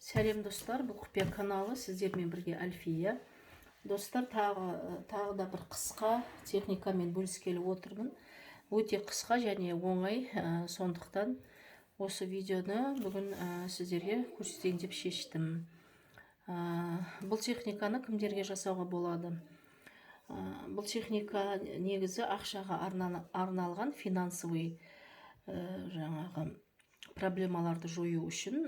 Сәлем достар, бұл құпия каналы, сіздермен бірге Альфия. Достар, тағы да бір қысқа техникамен бөліскелі отырмын. Өте қысқа және оңай, сондықтан осы видеоны бүгін сіздерге көрсетейін деп шештім. Бұл техниканы кімдерге жасауға болады? Бұл техника негізі ақшаға арналған финансовый жаңағы проблемаларды жою үшін,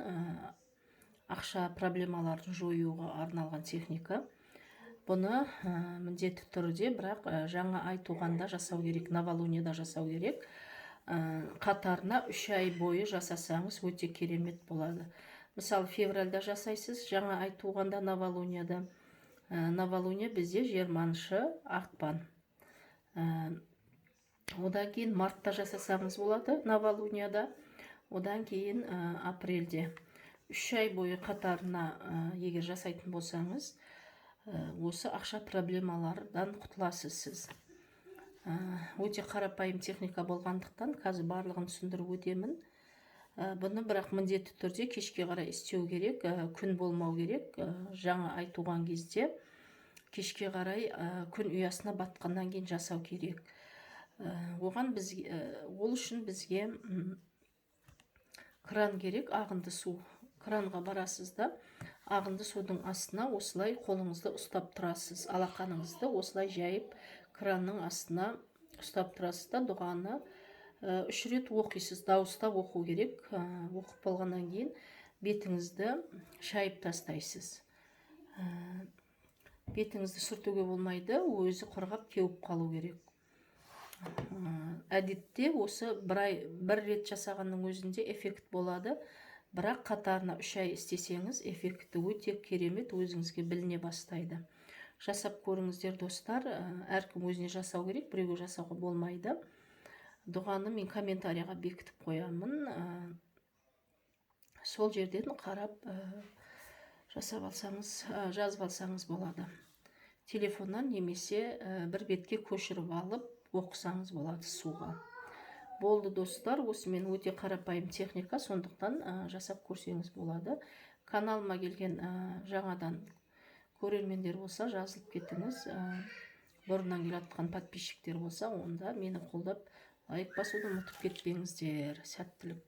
ақша проблемаларын жоюға арналған техника. Бұны міндетті түрде, бірақ жаңа ай туғанда жасау керек, новолунияда жасау керек. Қатарына 3 ай бойы жасасаңыз өте керемет болады. Мысалы, февральда жасайсыз, жаңа ай туғанда новолунияда. Новолуния бізде 20 ақпан. Одан кейін мартта жасасаңыз болады новолунияда. Одан кейін апрельде. 3 ай бойы қатарына егер жасайтын болсаңыз, осы ақша проблемалардан құтыласыз сіз. Өте қарапайым техника болғандықтан қазір барлығын түсіндіріп өтемін. Бұны бірақ міндетті түрде кешке қарай істеу керек, күн болмау керек. Жаңа ай туған кезде кешке қарай күн ұясына батқаннан кейін жасау керек. Ол үшін бізге кран керек, ағынды су. Кранға барасыз да, ағынды судың астына осылай қолыңызды ұстап тұрасыз. Алақаныңызды осылай жайып, кранның астына ұстап тұрасыз да, дұғаны 3 рет оқисыз, дауыстап оқу керек. Оқып болғаннан кейін бетіңізді шайып тастайсыз. Бетіңізді сүртуге болмайды, өзі құрғап кеуіп қалу керек. Әдетте осы бір рет жасағанның өзінде эффект болады. Бірақ қатарына 3 ай істесеңіз, эффекті өте керемет, өзіңізге біліне бастайды. Жасап көріңіздер достар, әркім өзіне жасау керек, біреуге жасауға болмайды. Дұғаны мен комментарияға бекітіп қоямын. Сол жерден қарап жасап алсаңыз, жазып алсаңыз болады. Телефоннан немесе бір бетке көшіріп алып оқысаңыз болады суға. Болды достар, осымен өте қарапайым техника, сондықтан жасап көрсеңіз болады. Каналыма келген жаңадан көрермендер болса, жазылып кетіңіз. Бұрыннан келатқан подписчиктер болса, онда мені қолдап лайк басуды ұмытып кетпеңіздер. Сәттілік.